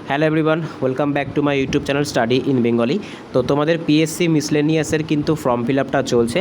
Hello everyone, welcome back to my YouTube channel study in Bengali. তো তোমাদের PSC মিসলেনিয়াসের কিন্তু form fill আপটা চলছে।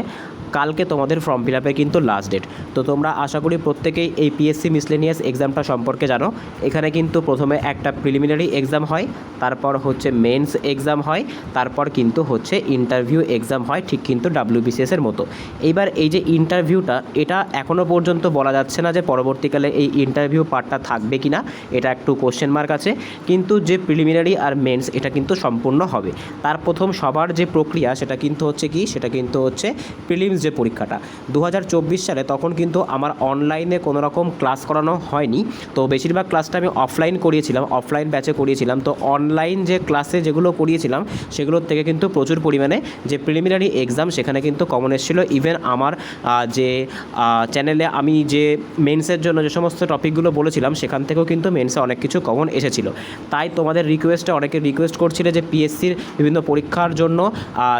কালকে তোমাদের ফর্ম ফিল আপে কিন্তু লাস্ট ডেট। তো তোমরা আশা করি প্রত্যেকেই এই পিএসসি মিসলেনিয়াস এক্সামটা সম্পর্কে জানো। এখানে কিন্তু প্রথমে একটা প্রিলিমিনারি এক্সাম হয়, তারপর হচ্ছে মেন্স এক্সাম হয়, তারপর কিন্তু হচ্ছে ইন্টারভিউ এক্সাম হয়, ঠিক কিন্তু ডাব্লিউবিসিএসের মতো। এইবার এই যে ইন্টারভিউটা, এটা এখনও পর্যন্ত বলা যাচ্ছে না যে পরবর্তীকালে এই ইন্টারভিউ পার্টটা থাকবে কি না, এটা একটু কোশ্চেন মার্ক আছে। কিন্তু যে প্রিলিমিনারি আর মেন্স এটা কিন্তু সম্পূর্ণ হবে। তার প্রথম সবার যে প্রক্রিয়া সেটা কিন্তু হচ্ছে কি, সেটা কিন্তু হচ্ছে প্রিলিমস যে পরীক্ষাটা 2024 সালে, তখন কিন্তু আমার অনলাইনে কোনো রকম ক্লাস করানো হয়নি। তো বেশিরভাগ ক্লাসটা আমি অফলাইন করিয়েছিলাম, অফলাইন ব্যাচে করিয়েছিলাম। তো অনলাইন যে ক্লাসে যেগুলো করিয়েছিলাম সেগুলোর থেকে কিন্তু প্রচুর পরিমাণে যে প্রিলিমিনারি এক্সাম সেখানে কিন্তু কমন এসেছিলো। ইভেন আমার যে চ্যানেলে আমি যে মেন্সের জন্য যে সমস্ত টপিকগুলো বলেছিলাম সেখান থেকেও কিন্তু মেন্সে অনেক কিছু কমন এসেছিলো। তাই তোমাদের রিকোয়েস্টে অনেকে রিকোয়েস্ট করছিলে যে পিএসসির বিভিন্ন পরীক্ষার জন্য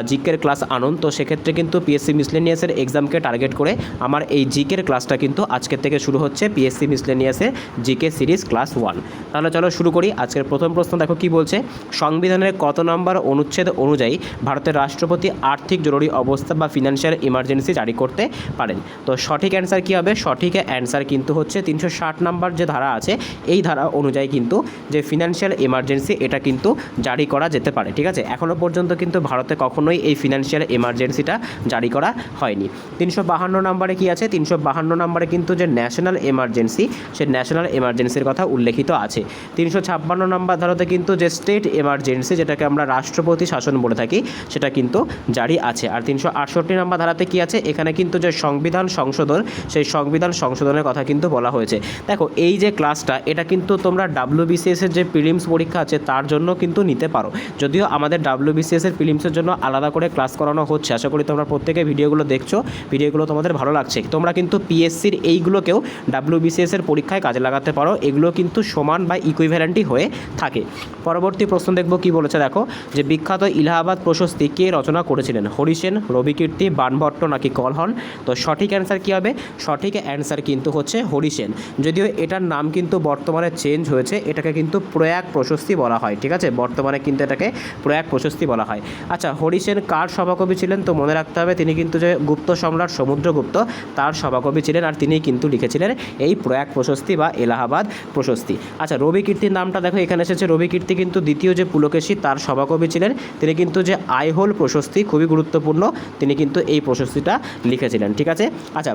জিকের ক্লাস আনুন। তো সেক্ষেত্রে কিন্তু পিএসসি মিসলেনিয়াসের এক্সামকে টার্গেট করে আমার এই জিকের ক্লাসটা কিন্তু আজকের থেকে শুরু হচ্ছে, পিএসসি মিসলেনিয়াসের জিকে সিরিজ ক্লাস 1। তাহলে চলো শুরু করি। আজকের প্রথম প্রশ্ন দেখো কি বলছে, সংবিধানের কত নম্বর অনুচ্ছেদ অনুযায়ী ভারতের রাষ্ট্রপতি আর্থিক জরুরি অবস্থা বা ফিনান্সিয়াল ইমার্জেন্সি জারি করতে পারেন? তো সঠিক অ্যান্সার কী হবে? সঠিক অ্যান্সার কিন্তু হচ্ছে 360 নম্বর যে ধারা আছে, এই ধারা অনুযায়ী কিন্তু যে ফিনান্সিয়াল এমার্জেন্সি এটা কিন্তু জারি করা যেতে পারে। ঠিক আছে, এখনও পর্যন্ত কিন্তু ভারতে কখনোই এই ফিনান্সিয়াল এমার্জেন্সিটা জারি করা হয়নি। 352 নম্বরে কি আছে? 352 নম্বরে কিন্তু যে ন্যাশনাল এমার্জেন্সি, সে ন্যাশনাল এমার্জেন্সির কথা উল্লেখিত আছে। 356 নম্বর ধারাতে কিন্তু যে স্টেট এমার্জেন্সি, যেটাকে আমরা রাষ্ট্রপতি শাসন বলে থাকি, সেটা কিন্তু জারি আছে। আর 368 নম্বর ধারাতে কি আছে? এখানে কিন্তু যে সংবিধান সংশোধন, সেই সংবিধান সংশোধনের কথা কিন্তু বলা হয়েছে। দেখো, এই যে ক্লাসটা এটা কিন্তু তোমরা ডাব্লিউবিসিএসের যে প্রিলিমস পরীক্ষা আছে তার জন্য কিন্তু নিতে পারো। যদিও আমাদের ডাব্লিউবিসিএসের প্রিলিমসের জন্য আলাদা করে ক্লাস করানো হচ্ছে। আশা করি তোমরা প্রত্যেকে ভিডিওগুলো দেখছো, ভিডিওগুলো তোমাদের ভালো লাগছে। তোমরা কিন্তু পিএসসির এইগুলোকেও ডাব্লিউবিসিএসের পরীক্ষায় কাজে লাগাতে পারো। এগুলো কিন্তু সমান বা ইকুইভ্যালেন্টই হয়ে থাকে। পরবর্তী প্রশ্ন দেখব কি বলেছে। দেখো, যে বিখ্যাত ইলাহাবাদ প্রশস্তি কে রচনা করেছিলেন? হরিসেন, রবিকীর্তি, বাণভট্ট নাকি কলহন? তো সঠিক অ্যান্সার কী হবে? সঠিক অ্যান্সার কিন্তু হচ্ছে হরিসেন। যদিও এটার নাম কিন্তু বর্তমানে চেঞ্জ হয়েছে, এটাকে কিন্তু প্রয়াগ প্রশস্তি বলা হয়। ঠিক আছে, বর্তমানে কিন্তু এটাকে প্রয়াগ প্রশস্তি বলা হয়। আচ্ছা, হরিসেন কার সভাকবি ছিলেন? তো মনে রাখতে হবে তিনি কিন্তু যে গুপ্ত সম্রাট সমুদ্রগুপ্ত তার সভাকবি ছিলেন, আর তিনিই কিন্তু লিখেছিলেন এই প্রয়াগ প্রশস্তি বা এলাহাবাদ প্রশস্তি। আচ্ছা, রবিকীর্তির নামটা দেখো এখানে এসেছে। রবিকীর্তি কিন্তু দ্বিতীয় যে পুলকেশী তার সভাকবি ছিলেন। তিনি কিন্তু যে আইহোল প্রশস্তি, খুবই গুরুত্বপূর্ণ, তিনি কিন্তু এই প্রশস্তিটা লিখেছিলেন। ঠিক আছে। আচ্ছা,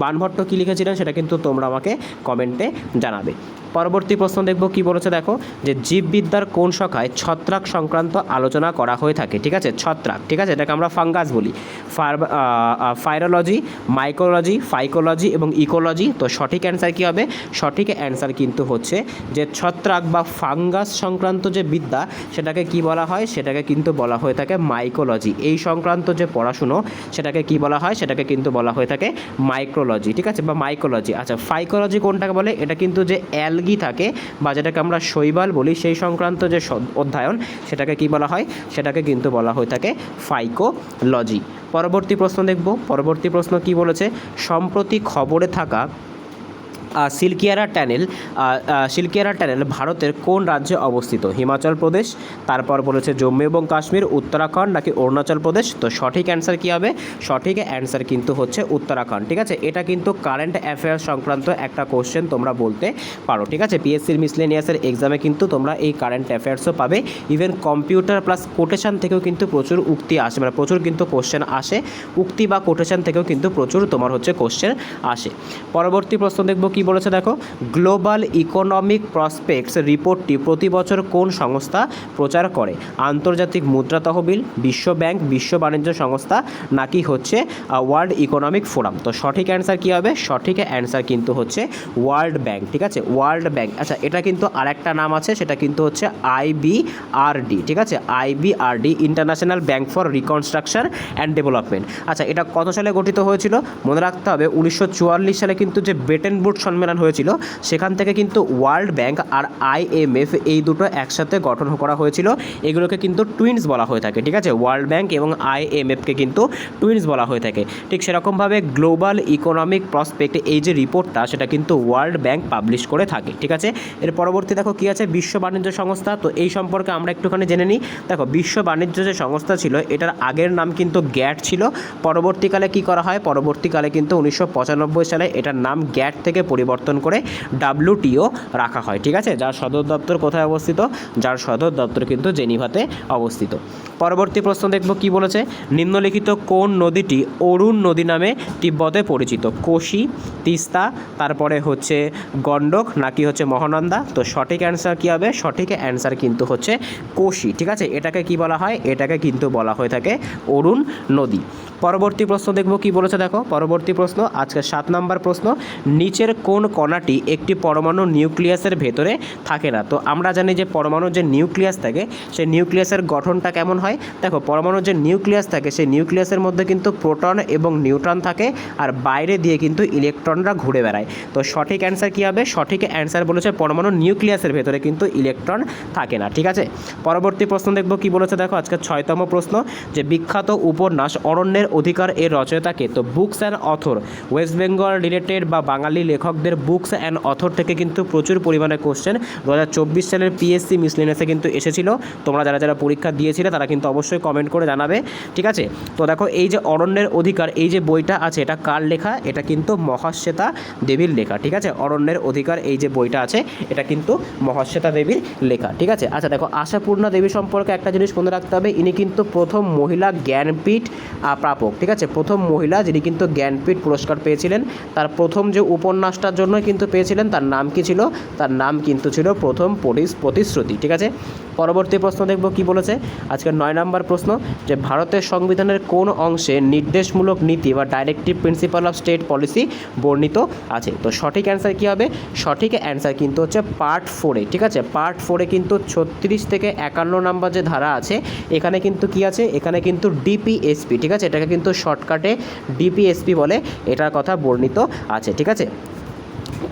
বাণভট্ট কী লিখেছিলেন সেটা কিন্তু তোমরা আমাকে কমেন্টে জানাবে। পরবর্তী প্রশ্ন দেখব কি বলেছে। দেখো, যে জীববিদ্যার কোন শাখায় ছত্রাক সংক্রান্ত আলোচনা করা হয়ে থাকে? ঠিক আছে, ছত্রাক। ঠিক আছে, এটাকে আমরা ফাঙ্গাস বলি। ফাইরোলজি, মাইক্রোলজি, ফাইকোলজি এবং ইকোলজি। তো সঠিক অ্যান্সার কী হবে? সঠিক অ্যান্সার কিন্তু হচ্ছে যে ছত্রাক বা ফাঙ্গাস সংক্রান্ত যে বিদ্যা সেটাকে কি বলা হয়? সেটাকে কিন্তু বলা হয়ে থাকে মাইকোলজি। এই সংক্রান্ত যে পড়াশুনো সেটাকে কি বলা হয়? সেটাকে কিন্তু বলা হয়ে থাকে মাইক্রোলজি। ঠিক আছে, বা মাইকোলজি। আচ্ছা, ফাইকোলজি কোনটাকে বলে? এটা কিন্তু যে অ্যালগি থাকে বা যেটাকে আমরা শৈবাল বলি, সেই সংক্রান্ত যে অধ্যয়ন সেটাকে কি বলা হয়? সেটাকে কিন্তু বলা হয়ে থাকে ফাইকোলজি। পরবর্তী প্রশ্ন দেখব। পরবর্তী প্রশ্ন কি বলেছে, সম্প্রতি খবরে থাকা সিল্কিয়ারা টানেল ভারতের কোন রাজ্যে অবস্থিত? হিমাচল প্রদেশ, তারপর বলেছে জম্মু এবং কাশ্মীর, উত্তরাখণ্ড নাকি অরুণাচল প্রদেশ? তো সঠিক অ্যান্সার কী হবে? সঠিক অ্যান্সার কিন্তু হচ্ছে উত্তরাখণ্ড। ঠিক আছে, এটা কিন্তু কারেন্ট অ্যাফেয়ার্স সংক্রান্ত একটা কোশ্চেন তোমরা বলতে পারো। ঠিক আছে, পিএসসির মিসলেনিয়াসের এক্সামে কিন্তু তোমরা এই কারেন্ট অ্যাফেয়ার্সও পাবে। ইভেন কম্পিউটার প্লাস কোটেশন থেকেও কিন্তু প্রচুর উক্তি আসে, মানে প্রচুর কিন্তু কোশ্চেন আসে। উক্তি বা কোটেশন থেকেও কিন্তু প্রচুর তোমার হচ্ছে কোশ্চেন আসে। পরবর্তী প্রশ্ন দেখব কি বলেছে। দেখো, গ্লোবাল ইকোনমিক প্রসপেক্টস রিপোর্টটি প্রতি বছর কোন সংস্থা প্রচার করে? আন্তর্জাতিক মুদ্রা তহবিল, বিশ্ব ব্যাংক, বিশ্ব বাণিজ্য সংস্থা নাকি হচ্ছে ওয়ার্ল্ড ইকোনমিক ফোরাম? তো সঠিক অ্যান্সার কী হবে? সঠিক অ্যান্সার কিন্তু হচ্ছে ওয়ার্ল্ড ব্যাংক। ঠিক আছে, ওয়ার্ল্ড ব্যাংক। আচ্ছা, এটা কিন্তু আরেকটা নাম আছে, সেটা কিন্তু হচ্ছে আইবিআরডি। ঠিক আছে, IBRD, international bank for reconstruction and development. আচ্ছা, এটা কত সালে গঠিত হয়েছিল? মনে রাখতে হবে 1944 সালে কিন্তু যে ব্রেটেন উডস সম্মেলন হয়েছিল সেখান থেকে কিন্তু ওয়ার্ল্ড ব্যাংক আর IMF এই দুটো একসাথে গঠন করা হয়েছিল। এগুলোকে কিন্তু টুইনস বলা হয়ে থাকে, ঠিক আছে। ওয়ার্ল্ড ব্যাংক এবং IMFকে কিন্তু টুইনস বলা হয়ে থাকে। ঠিক সেরকমভাবে গ্লোবাল ইকোনমিক প্রসপেক্ট এই যে রিপোর্টটা সেটা কিন্তু ওয়ার্ল্ড ব্যাংক পাবলিশ করে থাকে, ঠিক আছে। এর পরবর্তী দেখো কী আছে, বিশ্ব বাণিজ্য সংস্থা। তো এই সম্পর্কে আমরা একটুখানি জেনে নিই। দেখো বিশ্ব বাণিজ্য যে সংস্থা ছিল এটার আগের নাম কিন্তু গ্যাট ছিল। পরবর্তীকালে কি করা হয়, পরবর্তীকালে কিন্তু 1995 সালে এটার নাম গ্যাট থেকে পরিবর্তন করে WTO রাখা হয়, ঠিক আছে। যার সদর দপ্তর কোথায় অবস্থিত, যার সদর দপ্তর কিন্তু জেনিভাতে অবস্থিত। পরবর্তী প্রশ্ন দেখব কি বলেছে, নিম্নলিখিত কোন নদীটি অরুণ নদী নামে তিব্বতে পরিচিত? কোশি, তিস্তা, তারপরে হচ্ছে গণ্ডক নাকি হচ্ছে মহানন্দা? তো সঠিক অ্যান্সার কী হবে, সঠিক অ্যান্সার কিন্তু হচ্ছে কোশি, ঠিক আছে। এটাকে কি বলা হয়, এটাকে কিন্তু বলা হয়ে থাকে অরুণ নদী। পরবর্তী প্রশ্ন দেখব কি বলেছে, দেখো পরবর্তী প্রশ্ন আজকে 7 নম্বর প্রশ্ন, নিচের কোন কণাটি একটি পরমাণু নিউক্লিয়াসের ভেতরে থাকে না? তো আমরা জানি যে পরমাণুর যে নিউক্লিয়াস থাকে সেই নিউক্লিয়াসের গঠনটা কেমন হয়। দেখো পরমাণুর যে নিউক্লিয়াস থাকে সেই নিউক্লিয়াসের মধ্যে কিন্তু প্রোটন এবং নিউট্রন থাকে, আর বাইরে দিয়ে কিন্তু ইলেকট্রনরা ঘুরে বেড়ায়। তো সঠিক অ্যান্সার কী হবে, সঠিক অ্যান্সার বলেছে পরমাণুর নিউক্লিয়াসের ভেতরে কিন্তু ইলেকট্রন থাকে না, ঠিক আছে। পরবর্তী প্রশ্ন দেখব কি বলেছে, দেখো আজকে 6তম প্রশ্ন, যে বিখ্যাত উপন্যাস অরণ্যের অধিকার এর রচয়িতাকে? তো books and author, West Bengal related বা বাঙালি লেখকদের বুকস অ্যান্ড অথর থেকে কিন্তু প্রচুর পরিমাণে কোশ্চেন 2024 সালের PSC মিসলেনিয়াসে কিন্তু এসেছিল। তোমরা যারা যারা পরীক্ষা দিয়েছিলে তারা কিন্তু অবশ্যই কমেন্ট করে জানাবে, ঠিক আছে। তো দেখো এই যে অরণ্যের অধিকার এই যে বইটা আছে এটা কার লেখা, এটা কিন্তু মহাশ্বেতা দেবীর লেখা, ঠিক আছে। অরণ্যের অধিকার এই যে বইটা আছে এটা কিন্তু মহাশ্বেতা দেবীর লেখা, ঠিক আছে। আচ্ছা দেখো আশাপূর্ণা দেবী সম্পর্কে একটা জিনিস মনে রাখতে হবে, ইনি কিন্তু প্রথম মহিলা জ্ঞানপীঠ প্রাপক, ঠিক আছে। প্রথম মহিলা যিনি কিন্তু জ্ঞানপীঠ পুরস্কার পেয়েছিলেন। তার প্রথম যে উপন্যাসটার জন্য কিন্তু পেয়েছিলেন তার নাম কি ছিল, তার নাম কিন্তু ছিল প্রথম প্রতিশ্রুতি, ঠিক আছে। পরবর্তী প্রশ্ন দেখব কি বলেছে, আজকের 9 নম্বর প্রশ্ন, যে ভারতের সংবিধানের কোন অংশে নির্দেশমূলক নীতি বা directive principle of state policy বর্ণিত আছে? তো সঠিক অ্যান্সার কী হবে, সঠিক অ্যান্সার কিন্তু হচ্ছে পার্ট 4-এ, ঠিক আছে। পার্ট 4-এ কিন্তু 36 থেকে 51 নম্বর যে ধারা আছে এখানে কিন্তু কি আছে, এখানে কিন্তু DPSP, ঠিক আছে। এটাকে কিন্তু শর্টকাটে DPSP বলে, এটার কথা বর্ণিত আছে, ঠিক আছে।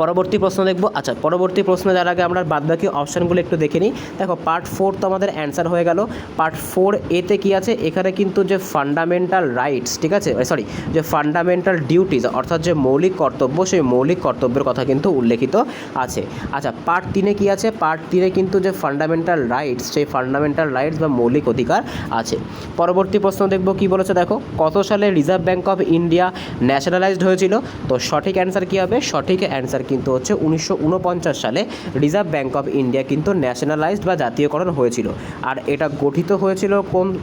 পরবর্তী প্রশ্ন দেখব। আচ্ছা পরবর্তী প্রশ্ন যার আগে আমরা বাদবাকি অপশানগুলো একটু দেখে নিই। দেখো পার্ট 4 তো আমাদের অ্যান্সার হয়ে গেল। পার্ট 4A-তে কী আছে, এখানে কিন্তু যে ফান্ডামেন্টাল রাইটস, ঠিক আছে, সরি যে ফান্ডামেন্টাল ডিউটিস অর্থাৎ যে মৌলিক কর্তব্য সেই মৌলিক কর্তব্যের কথা কিন্তু উল্লেখিত আছে। আচ্ছা পার্ট 3-এ কী আছে, পার্ট 3-এ কিন্তু যে ফান্ডামেন্টাল রাইটস সেই ফান্ডামেন্টাল রাইটস বা মৌলিক অধিকার আছে। পরবর্তী প্রশ্ন দেখব কি বলেছে, দেখো কত সালে reserve bank of India nationalised হয়েছিল? তো সঠিক অ্যান্সার কী হবে, সঠিক অ্যান্সার কিন্তু হচ্ছে 1949 সালে রিজার্ভ ব্যাঙ্ক অফ ইন্ডিয়া কিন্তু ন্যাশনালাইজড বা জাতীয়করণ হয়েছিল। আর এটা গঠিত হয়েছিল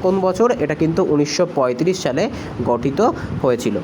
কোন বছর, এটা কিন্তু 1935 সালে গঠিত হয়েছিল।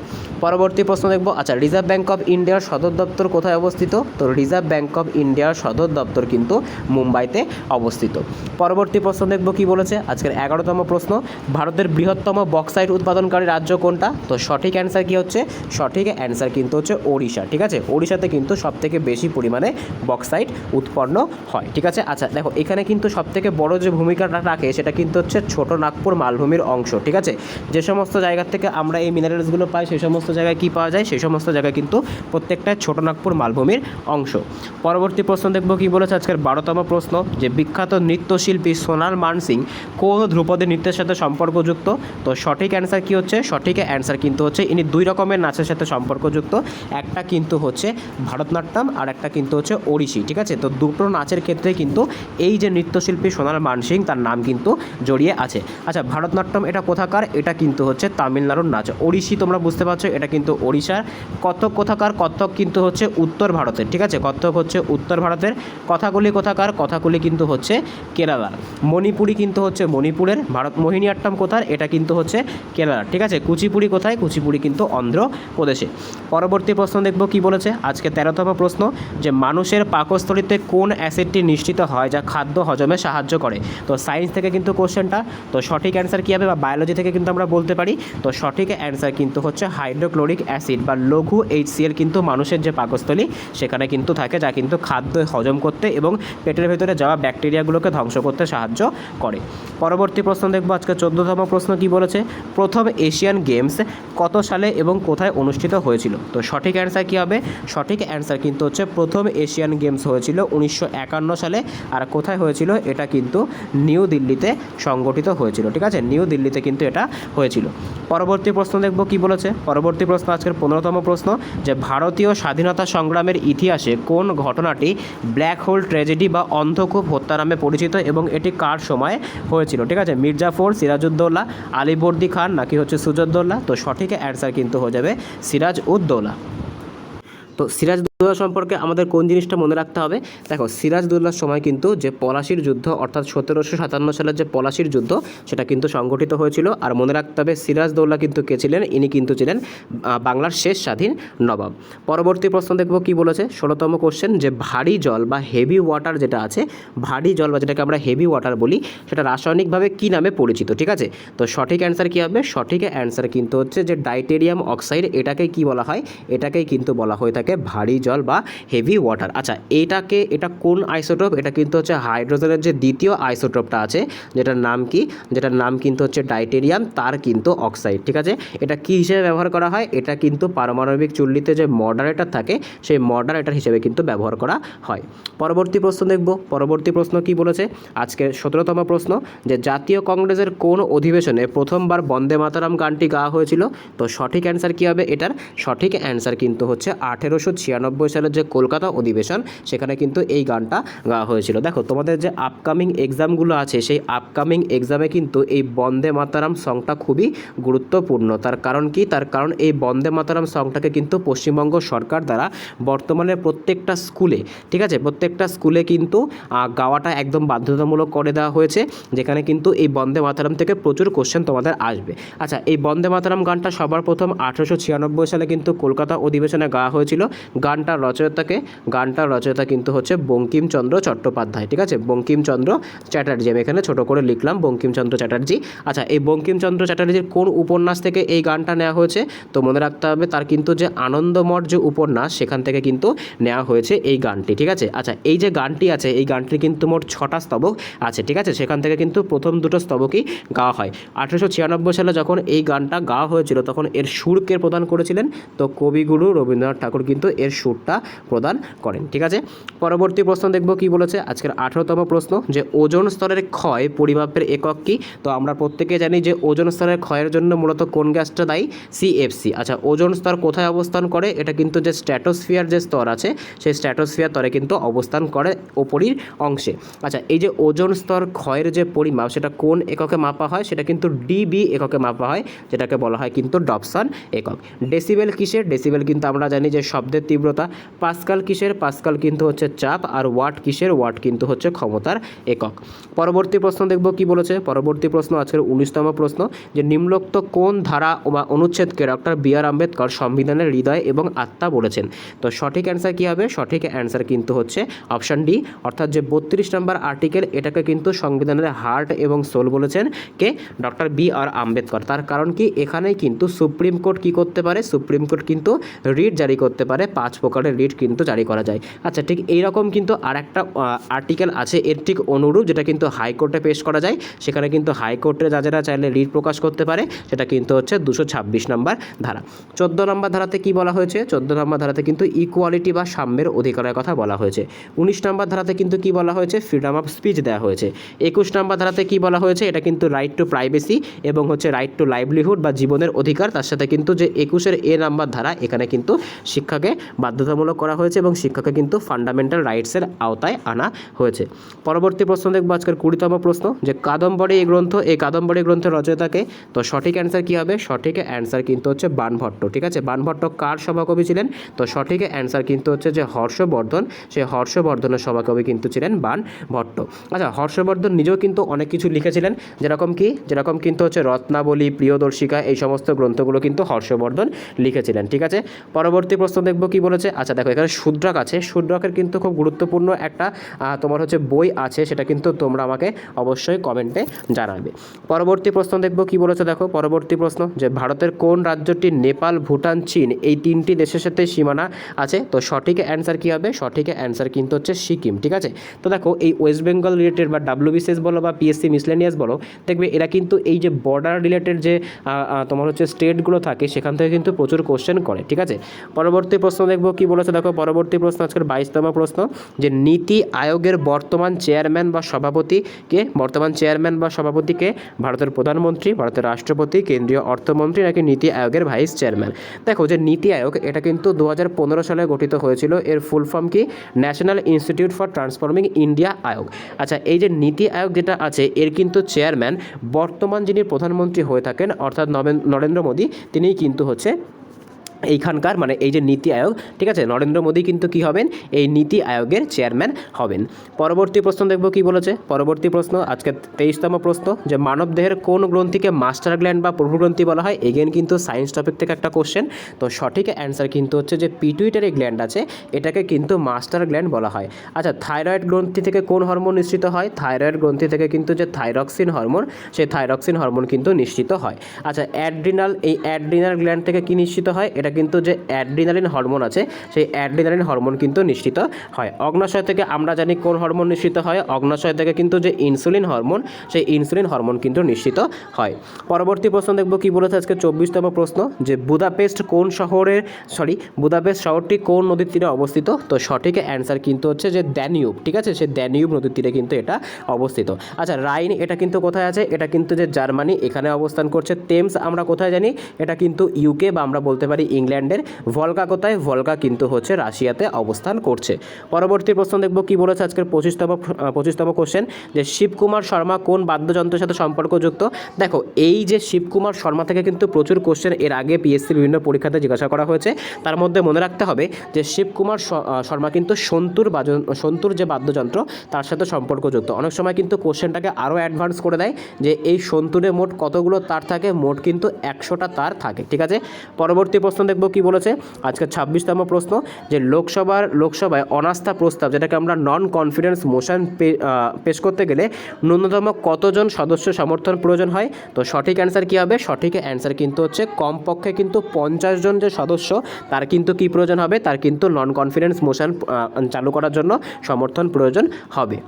পরবর্তী প্রশ্ন দেখব। আচ্ছা রিজার্ভ ব্যাঙ্ক অফ ইন্ডিয়ার সদর দপ্তর কোথায় অবস্থিত? তো রিজার্ভ ব্যাঙ্ক অফ ইন্ডিয়ার সদর দপ্তর কিন্তু মুম্বাইতে অবস্থিত। পরবর্তী প্রশ্ন দেখব কি বলেছে, আজকের 11তম প্রশ্ন, ভারতের বৃহত্তম বক্সাইট উৎপাদনকারী রাজ্য কোনটা? তো সঠিক অ্যান্সার কি হচ্ছে, সঠিক অ্যান্সার কিন্তু হচ্ছে ওড়িশা, ঠিক আছে। ওড়িশাতে কিন্তু সবথেকে বেশি পরিমাণে বক্সাইট উৎপন্ন হয়, ঠিক আছে। আচ্ছা দেখো এখানে কিন্তু সবথেকে বড় যে ভূমিকাটা রাখে সেটা কিন্তু হচ্ছে ছোট নাগপুর মালভূমির অংশ, ঠিক আছে। যে সমস্ত জায়গা থেকে আমরা এই মিনারেলসগুলো পাই সেই সমস্ত জায়গায় কী পাওয়া যায়, সেই সমস্ত জায়গায় কিন্তু প্রত্যেকটা ছোট নাগপুর মালভূমির অংশ। পরবর্তী প্রশ্ন দেখব কি বলেছে, আজকের 12তম প্রশ্ন, যে বিখ্যাত নৃত্যশিল্পী সোনাল মানসিং কোন ধ্রুপদী নৃত্যের সাথে সম্পর্কযুক্ত? তো সঠিক অ্যান্সার কি হচ্ছে, সঠিক অ্যান্সার কিন্তু হচ্ছে ইনি 2 রকমের নাচের সাথে সম্পর্কযুক্ত। একটা কিন্তু হচ্ছে ভারতনাট্যম আর একটা কিন্তু হচ্ছে ওড়িশি, ঠিক আছে। তো দুটো নাচের ক্ষেত্রে কিন্তু এই যে নৃত্যশিল্পী সোনাল মানসিং তার নাম কিন্তু জড়িয়ে আছে। আচ্ছা ভারতনাট্যম এটা কোথাকার, এটা কিন্তু হচ্ছে তামিলনাড়ুর নাচ। ওড়িশি তোমরা বুঝতে পারছো এটা কিন্তু ওড়িশার। কত্থক কোথাকার, কত্থক কিন্তু হচ্ছে উত্তর ভারতের, ঠিক আছে। কত্থক হচ্ছে উত্তর ভারতের। কথাকলি কোথাকার, কথাকলি কিন্তু হচ্ছে কেরালার। মণিপুরি কিন্তু হচ্ছে মণিপুরের। মোহিনীআট্টম কোথার, এটা কিন্তু হচ্ছে কেরালার, ঠিক আছে। কুচিপুড়ি কোথায়, কুচিপুড়ি কিন্তু অন্ধ্রপ্রদেশে। পরবর্তী প্রশ্ন দেখব কি বলেছে, আজকে 13তম প্রশ্ন, যে মানুষের পাকস্থলীতে কোন অ্যাসিডটি নিশ্চিত হয় যা খাদ্য হজমে সাহায্য করে? তো সায়েন্স থেকে কিন্তু কোশ্চেনটা, তো সঠিক অ্যান্সার কী হবে, বা বায়োলজি থেকে কিন্তু আমরা বলতে পারি। তো সঠিক অ্যান্সার কিন্তু হচ্ছে হাইড্রোক্লোরিক অ্যাসিড বা লঘু HCl কিন্তু মানুষের যে পাকস্থলী সেখানে কিন্তু থাকে, যা কিন্তু খাদ্য হজম করতে এবং পেটের ভেতরে যাওয়া ব্যাকটেরিয়াগুলোকে ধ্বংস করতে সাহায্য করে। পরবর্তী প্রশ্ন দেখব আজকে 14তম প্রশ্ন কি বলেছে, প্রথম এশিয়ান গেমস কত সালে এবং কোথায় অনুষ্ঠিত হয়েছিল? তো সঠিক অ্যান্সার কী হবে, সঠিক অ্যান্সার অ্যান্সার কিন্তু হচ্ছে প্রথম এশিয়ান গেমস হয়েছিল 1951 সালে। আর কোথায় হয়েছিল? এটা কিন্তু নিউ দিল্লিতে সংগঠিত হয়েছিল, ঠিক আছে, নিউ দিল্লিতে কিন্তু এটা হয়েছিল। পরবর্তী প্রশ্ন দেখব কি বলেছে। পরবর্তী প্রশ্ন আজকের 15তম প্রশ্ন, যে ভারতীয় স্বাধীনতা সংগ্রামের ইতিহাসে কোন ঘটনাটি ব্ল্যাক হোল ট্র্যাজেডি বা অন্ধকূপ হত্যা নামে পরিচিত এবং এটি কার সময় হয়েছিল? ঠিক আছে, মির্জাফর, সিরাজউদ্দৌলা, আলীবর্দী খান নাকি হচ্ছে সুজাউদ্দৌলা? তো সঠিক অ্যান্সার কিন্তু হয়ে যাবে সিরাজউদ্দৌলা। তো সিরাজউদ্দৌলা সম্পর্কে আমাদের কোন জিনিসটা মনে রাখতে হবে? দেখো, সিরাজউদ্দৌলার সময় কিন্তু যে পলাশির যুদ্ধ অর্থাৎ 1757 সালের যে পলাশির যুদ্ধ সেটা কিন্তু সংগঠিত হয়েছিল। আর মনে রাখতে হবে সিরাজউদ্দৌলা কিন্তু কে ছিলেন? ইনি কিন্তু ছিলেন বাংলার শেষ স্বাধীন নবাব। পরবর্তী প্রশ্ন দেখব কি বলেছে। 16তম কোশ্চেন, যে ভারী জল বা হেভি ওয়াটার যেটা আছে, ভারী জল বা যেটাকে আমরা হেভি ওয়াটার বলি, সেটা রাসায়নিকভাবে কী নামে পরিচিত? ঠিক আছে, তো সঠিক অ্যান্সার কী হবে? সঠিক অ্যান্সার কিন্তু হচ্ছে যে ডাইটেরিয়াম অক্সাইড। এটাকে কি বলা হয়? এটাকেই কিন্তু বলা হয়ে থাকে ভারী জল বা হেভি ওয়াটার। আচ্ছা, এটা কোন আইসোটোপ? এটা কিন্তু হচ্ছে হাইড্রোজেনের যে দ্বিতীয় আইসোটোপটা আছে, যেটার নাম কি? যেটার নাম কিন্তু হচ্ছে ডাইটেরিয়াম, তার কিন্তু অক্সাইড। ঠিক আছে, এটা কি হিসেবে ব্যবহার করা হয়? এটা কিন্তু পারমাণবিক চুল্লিতে যে মডারেটর থাকে সেই মডারেটর হিসেবে কিন্তু ব্যবহার করা হয়। পরবর্তী প্রশ্ন দেখব। পরবর্তী প্রশ্ন কি বলেছে আজকের 17তম প্রশ্ন, যে জাতীয় কংগ্রেসের কোন অধিবেশনে প্রথমবার বন্দে মাতরম গানটি গাওয়া হয়েছিল? তো সঠিক অ্যান্সার কী হবে এটার? সঠিক অ্যান্সার কিন্তু হচ্ছে 1896 সালের যে কলকাতা অধিবেশন, সেখানে কিন্তু এই গানটা গাওয়া হয়েছিল। দেখো, তোমাদের যে আপকামিং এক্সামগুলো আছে সেই আপকামিং এক্সামে কিন্তু এই বন্দে মাতরম সংটা খুবই গুরুত্বপূর্ণ। তার কারণ কি? তার কারণ এই বন্দে মাতরম সংটাকে কিন্তু পশ্চিমবঙ্গ সরকার দ্বারা বর্তমানে প্রত্যেকটা স্কুলে, ঠিক আছে, প্রত্যেকটা স্কুলে কিন্তু গাওয়াটা একদম বাধ্যতামূলক করে দেওয়া হয়েছে, যেখানে কিন্তু এই বন্দে মাতরম থেকে প্রচুর কোশ্চেন তোমাদের আসবে। আচ্ছা, এই বন্দে মাতরম গানটা সবার প্রথম 1896 সালে কিন্তু কলকাতা অধিবেশনে গাওয়া হয়েছিল। গানটার রচয়িতা কিন্তু হচ্ছে বঙ্কিমচন্দ্র চট্টোপাধ্যায়। ঠিক আছে, বঙ্কিমচন্দ্র চ্যাটার্জি, আমি এখানে ছোট করে লিখলাম বঙ্কিমচন্দ্র চ্যাটার্জি। আচ্ছা, এই বঙ্কিমচন্দ্র চ্যাটার্জির কোন উপন্যাস থেকে এই গানটা নেওয়া হয়েছে? তো মনে রাখতে হবে তার কিন্তু যে আনন্দমঠ যে উপন্যাস, সেখান থেকে কিন্তু নেওয়া হয়েছে এই গানটি। ঠিক আছে, আচ্ছা, এই যে গানটি আছে এই গানটির কিন্তু মোট 6টা স্তবক আছে। ঠিক আছে, সেখান থেকে কিন্তু প্রথম 2টো স্তবকই গাওয়া হয়। 1896 সালে যখন এই গানটা গাওয়া হয়েছিল তখন এর সুর কে প্রদান করেছিলেন? তো কবিগুরু রবীন্দ্রনাথ ঠাকুর কিন্তু এর সুরটা প্রদান করেন। ঠিক আছে, পরবর্তী প্রশ্ন দেখব কি বলেছে আজকের 18তম প্রশ্ন, যে ওজোন স্তরের ক্ষয় পরিমাপের একক কি? তো আমরা প্রত্যেকে জানি যে ওজোন স্তরের ক্ষয়ের জন্য মূলত কোন গ্যাসটা দায়ী? সিএফসি। আচ্ছা, ওজোন স্তর কোথায় অবস্থান করে? এটা কিন্তু যে স্ট্র্যাটোস্ফিয়ার যে স্তর আছে সেই স্ট্র্যাটোস্ফিয়ার স্তরে কিন্তু অবস্থান করে ওপরের অংশে। আচ্ছা, এই যে ওজোন স্তর ক্ষয়ের যে পরিমাপ সেটা কোন এককে মাপা হয়? সেটা কিন্তু ডিবি এককে মাপা হয়, যেটাকে বলা হয় কিন্তু ডবসন একক। ডেসিবেল কিসের? ডেসিবেল কিন্তু আমরা জানি যে শব্দের তীব্রতা। পাস্কাল কিসের? পাস্কাল কিন্তু হচ্ছে চাপ। আর ওয়াট কিসের? ওয়াট কিন্তু হচ্ছে ক্ষমতার একক। পরবর্তী প্রশ্ন দেখব কি বলেছে। পরবর্তী প্রশ্ন আজকের 19তম প্রশ্ন, যে নিম্নোক্ত কোন ধারা বা অনুচ্ছেদকে ডক্টর বি.আর. আম্বেদকর সংবিধানের হৃদয় এবং আত্মা বলেছেন? তো সঠিক অ্যান্সার কী হবে? সঠিক অ্যান্সার কিন্তু হচ্ছে অপশান ডি, অর্থাৎ যে 32 নম্বর আর্টিকেল, এটাকে কিন্তু সংবিধানের হার্ট এবং সোল বলেছেন কে? Doctor B.R.. আম্বেদকর। তার কারণ কি? এখানেই কিন্তু সুপ্রিম কোর্ট কী করতে পারে? সুপ্রিম কোর্ট কিন্তু রিট জারি করতে পারে। 5 প্রকারের রিট কিন্তু জারি করা যায়। আচ্ছা, ঠিক এইরকম কিন্তু আরেকটা আর্টিকেল আছে এর ঠিক অনুরূপ, যেটা কিন্তু হাইকোর্টে পেশ করা যায়। সেখানে কিন্তু হাইকোর্টের যারা চাইলে রিট প্রকাশ করতে পারে, সেটা কিন্তু হচ্ছে 226 নম্বর ধারা। 14 নম্বর ধারাতে কি বলা হয়েছে? 14 নম্বর ধারাতে কিন্তু ইকুয়ালিটি বা সাম্যের অধিকারের কথা বলা হয়েছে। 19 নম্বর ধারাতে কিন্তু কি বলা হয়েছে? ফ্রিডম অফ স্পিচ দেওয়া হয়েছে। 21 নম্বর ধারাতে কি বলা হয়েছে? এটা কিন্তু রাইট টু প্রাইভেসি এবং হচ্ছে রাইট টু লাইভলিহুড বা জীবনের অধিকার। তার সাথে কিন্তু যে 21-এর এ নাম্বার ধারা, এখানে কিন্তু শিক্ষাকে বাধ্যতামূলক করা হয়েছে এবং শিক্ষাকে কিন্তু ফান্ডামেন্টাল রাইটসের আওতায় আনা হয়েছে। পরবর্তী প্রশ্ন দেখব আজকের 20তম প্রশ্ন, যে কাদম্বরী এই কাদম্বরী গ্রন্থের রচয়িতাকে? তো সঠিক অ্যান্সার কী হবে? সঠিক অ্যান্সার কিন্তু হচ্ছে বাণভট্ট। ঠিক আছে, বাণভট্ট কার সভাকবি ছিলেন? তো সঠিক অ্যান্সার কিন্তু হচ্ছে যে হর্ষবর্ধন। সেই হর্ষবর্ধনের সভাকবি কিন্তু ছিলেন বাণভট্ট। আচ্ছা, হর্ষবর্ধন নিজেও কিন্তু অনেক কিছু লিখেছিলেন, যেরকম কিন্তু হচ্ছে রত্নাবলী, প্রিয়দর্শিকা, এই সমস্ত গ্রন্থগুলো কিন্তু হর্ষবর্ধন লিখেছিলেন। ঠিক আছে, পরবর্তী প্রশ্ন দেখব কি বলেছে। আচ্ছা দেখো, এখানে শূদ্রক আছে। শূদ্রকের কিন্তু খুব গুরুত্বপূর্ণ একটা তোমার হচ্ছে বই আছে, সেটা কিন্তু তোমরা আমাকে অবশ্যই কমেন্টে জানাবে। পরবর্তী প্রশ্ন দেখব কি বলেছে। দেখো, পরবর্তী প্রশ্ন, যে ভারতের কোন রাজ্যটি নেপাল, ভুটান, চীন এই 3টি দেশের সাথে সীমানা আছে? তো সঠিক অ্যান্সার কী হবে? সঠিক অ্যান্সার কিন্তু হচ্ছে সিকিম। ঠিক আছে, তো দেখো, এই ওয়েস্ট বেঙ্গল রিলেটেড বা WBCS বলো বা পিএসসি মিসলেনিয়াস বলো, দেখবে এরা কিন্তু এই যে বর্ডার রিলেটেড যে তোমার হচ্ছে স্টেটগুলো থাকে সেখান থেকে কিন্তু প্রচুর কোশ্চেন করে। ঠিক আছে, পরবর্তী প্রশ্ন দেখব কি বলেছে দেখো পরবর্তী প্রশ্ন, আজকের 22তম প্রশ্ন, যে নীতি আয়োগের বর্তমান চেয়ারম্যান বা সভাপতি কে? বর্তমান চেয়ারম্যান বা সভাপতি কে? ভারতের প্রধানমন্ত্রী, ভারতের রাষ্ট্রপতি, কেন্দ্রীয় অর্থমন্ত্রী নাকি নীতি আয়োগের ভাইস চেয়ারম্যান? দেখো যে নীতি আয়োগ এটা কিন্তু 2015 সালে গঠিত হয়েছিল। এর ফুল ফর্ম কি? National institute for transforming India Aayog. আচ্ছা, এই যে নীতি আয়োগ যেটা আছে এর কিন্তু চেয়ারম্যান বর্তমান যিনি প্রধানমন্ত্রী হয়ে থাকেন অর্থাৎ নরেন্দ্র মোদী, তিনিই কিন্তু হচ্ছে এইখানকার মানে এই যে নীতি আয়োগ, ঠিক আছে, নরেন্দ্র মোদী কিন্তু কি হবেন? এই নীতি আয়োগের চেয়ারম্যান হবেন। পরবর্তী প্রশ্ন দেখব কি বলেছে। পরবর্তী প্রশ্ন, আজকে 23তম প্রশ্ন, যে মানবদেহের কোন গ্রন্থিকে মাস্টার গ্ল্যান্ড বা প্রভুগ্রন্থি বলা হয়? এগেন কিন্তু সায়েন্স টপিক থেকে একটা কোশ্চেন। তো সঠিক অ্যান্সার কিন্তু হচ্ছে যে পিটুইটারি গ্ল্যান্ড আছে এটাকে কিন্তু মাস্টার গ্ল্যান্ড বলা হয়। আচ্ছা, থাইরয়েড গ্রন্থি থেকে কোন হরমোন নিঃসৃত হয়? থাইরয়েড গ্রন্থি থেকে কিন্তু যে থাইরক্সিন হরমোন, সেই থাইরক্সিন হরমোন কিন্তু নিঃসৃত হয়। আচ্ছা, অ্যাড্রিনাল, এই অ্যাড্রিনাল গ্ল্যান্ড থেকে কি নিঃসৃত হয়? এটা কিন্তু যে অ্যাড্রিনালিন হরমোন আছে সেই অ্যাড্রিনালিন হরমোন কিন্তু নিঃসৃত হয়। অগ্নাশয় থেকে আমরা জানি কোন হরমোন নিঃসৃত হয়? অগ্নাশয় থেকে কিন্তু যে ইনসুলিন হরমোন, সেই ইনসুলিন হরমোন কিন্তু নিঃসৃত হয়। পরবর্তী প্রশ্ন দেখব কি বলেছে আজকে 24তম প্রশ্ন, যে বুদাপেস্ট কোন শহরের বুদাপেস্ট শহরটি কোন নদীর তীরে অবস্থিত? তো সঠিক অ্যান্সার কিন্তু হচ্ছে যে দ্যানিউব, ঠিক আছে, সে দ্যানিউব নদীর তীরে কিন্তু এটা অবস্থিত। আচ্ছা, রাইন এটা কিন্তু কোথায় আছে? এটা কিন্তু যে জার্মানি এখানে অবস্থান করছে। টেমস আমরা কোথায় জানি? এটা কিন্তু ইউকে বা আমরা বলতে পারি ইংল্যান্ডের। ভলগা কোথায়? ভলগা কিন্তু হচ্ছে রাশিয়াতে অবস্থান করছে। পরবর্তী প্রশ্ন দেখব কি বলেছে আজকের 25তম কোশ্চেন, যে শিবকুমার শর্মা কোন বাদ্যযন্ত্রের সাথে সম্পর্কযুক্ত? দেখো এই যে শিবকুমার শর্মা থেকে কিন্তু প্রচুর কোশ্চেন এর আগে পিএসসি বিভিন্ন পরীক্ষাতে জিজ্ঞাসা করা হয়েছে। তার মধ্যে মনে রাখতে হবে যে শিবকুমার শর্মা কিন্তু সন্তুর যে বাদ্যযন্ত্র তার সাথে সম্পর্কযুক্ত। অনেক সময় কিন্তু কোশ্চেনটাকে আরও অ্যাডভান্স করে দেয় যে এই সন্তুরে মোট কতগুলো তার থাকে? মোট কিন্তু 100টা তার থাকে, ঠিক আছে। পরবর্তী প্রশ্ন দেখব কি বলেছে আজকে 26তম প্রশ্ন, যে লোকসভায় অনাস্থা প্রস্তাব যেটাকে আমরা নন কনফিডেন্স মোশন পেশ করতে গেলে ন্যূনতম কতজন সদস্য সমর্থন প্রয়োজন হয়? তো সঠিক অ্যান্সার কী হবে? সঠিক অ্যান্সার কিন্তু হচ্ছে কমপক্ষে কিন্তু 50 জন যে সদস্য তার কিন্তু কি প্রয়োজন হবে? তার কিন্তু নন কনফিডেন্স মোশন চালু করার জন্য সমর্থন প্রয়োজন হবে।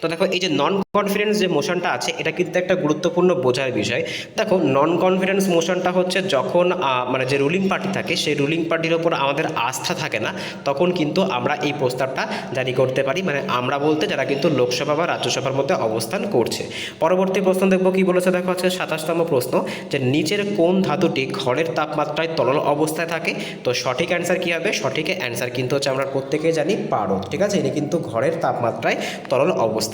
তো দেখো এই যে নন কনফিডেন্স যে মোশনটা আছে এটা কিন্তু একটা গুরুত্বপূর্ণ বোঝার বিষয়। দেখো নন কনফিডেন্স মোশনটা হচ্ছে যখন মানে যে রুলিং পার্টি থাকে সেই রুলিং পার্টির ওপর আমাদের আস্থা থাকে না, তখন কিন্তু আমরা এই প্রস্তাবটা জারি করতে পারি, মানে আমরা বলতে যারা কিন্তু লোকসভা বা রাজ্যসভার মধ্যে অবস্থান করছে। পরবর্তী প্রশ্ন দেখব কি বলেছে দেখো হচ্ছে 27তম প্রশ্ন, যে নিচের কোন ধাতুটি ঘরের তাপমাত্রায় তরল অবস্থায় থাকে? তো সঠিক অ্যান্সার কী হবে? সঠিক অ্যান্সার কিন্তু হচ্ছে আমরা প্রত্যেকেই জানি পারদ, ঠিক আছে, এটি কিন্তু ঘরের তাপমাত্রায় তরল অবস্থায়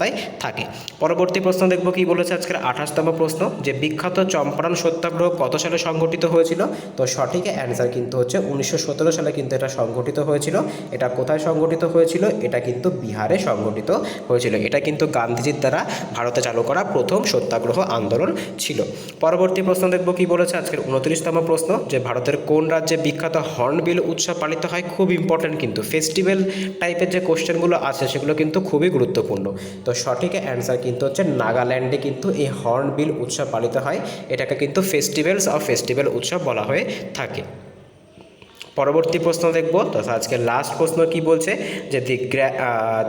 থাকে। পরবর্তী প্রশ্ন দেখব কি বলেছে আজকের 28তম প্রশ্ন, যে বিখ্যাত চম্পারণ সত্যাগ্রহ কত সালে সংঘটিত হয়েছিল? তো সঠিক অ্যান্সার কিন্তু হচ্ছে 1917 সালে কিন্তু এটা সংঘটিত হয়েছিল। এটা কোথায় সংঘটিত হয়েছিল? এটা কিন্তু বিহারে সংঘটিত হয়েছিল। এটা কিন্তু গান্ধীজির দ্বারা ভারতে চালু করা প্রথম সত্যাগ্রহ আন্দোলন ছিল। পরবর্তী প্রশ্ন দেখব কি বলেছে আজকের 29তম প্রশ্ন, যে ভারতের কোন রাজ্যে বিখ্যাত হর্নবিল উৎসব পালিত হয়? খুব ইম্পর্ট্যান্ট কিন্তু ফেস্টিভ্যাল টাইপের যে কোশ্চেনগুলো আছে সেগুলো কিন্তু খুবই গুরুত্বপূর্ণ। তো সঠিক অ্যান্সার কিন্তু হচ্ছে নাগাল্যান্ডে কিন্তু এই হর্নবিল উৎসব পালিত হয়। এটাকে কিন্তু ফেস্টিভ্যাল উৎসব বলা হয়ে থাকে। পরবর্তী প্রশ্ন দেখব, তো আজকে লাস্ট প্রশ্ন কি বলছে, যে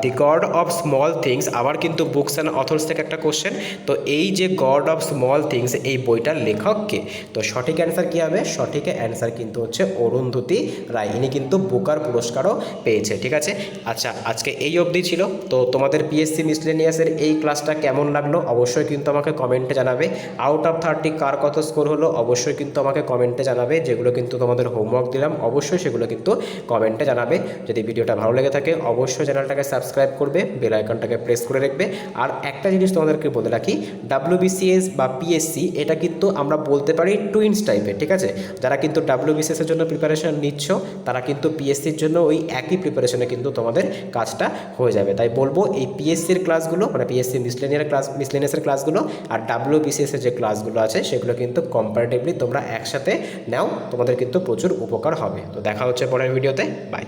দি গড অফ স্মল থিংস, আবার কিন্তু বুকস অ্যান্ড অথর্স থেকে একটা কোশ্চেন। তো এই যে গড অফ স্মল থিংস এই বইটার লেখক কে? তো সঠিক অ্যান্সার কী হবে? সঠিক অ্যান্সার কিন্তু হচ্ছে অরুন্ধতী রায়, ইনি কিন্তু বুকার পুরস্কারও পেয়েছে, ঠিক আছে। আচ্ছা, আজকে এই অবধি ছিল। তো তোমাদের পিএসসি মিসলেনিয়াসের এই ক্লাসটা কেমন লাগলো অবশ্যই কিন্তু আমাকে কমেন্টে জানাবে। আউট অফ 30 কার কত স্কোর হলো অবশ্যই কিন্তু আমাকে কমেন্টে জানাবে। যেগুলো কিন্তু তোমাদের হোমওয়ার্ক দিলাম অবশ্যই সেগুলো কিন্তু কমেন্টে জানাবে। যদি ভিডিওটা ভালো লেগে থাকে অবশ্যই চ্যানেলটাকে সাবস্ক্রাইব করবে, বেল আইকনটাকে প্রেস করে রাখবে। আর একটা জিনিস তোমাদেরকে বলে রাখি, WBCS বা পিএসসি এটা কিন্তু আমরা বলতে পারি টুইন্স টাইপের, ঠিক আছে। যারা কিন্তু WBCS এর জন্য প্রিপারেশন নিচ্ছ তারা কিন্তু পিএসসির জন্য ওই একই প্রিপারেশনে কিন্তু তোমাদের কাজটা হয়ে যাবে। তাই বলবো এই পিএসসির ক্লাসগুলো মানে পিএসসি মিসলেনিয়াসের ক্লাসগুলো আর WBCS এর যে ক্লাসগুলো আছে সেগুলো কিন্তু কম্পারেটিভলি তোমরা একসাথে নাও, তোমাদের কিন্তু প্রচুর উপকার হবে। তো দেখা হচ্ছে পরের ভিডিওতে, বাই।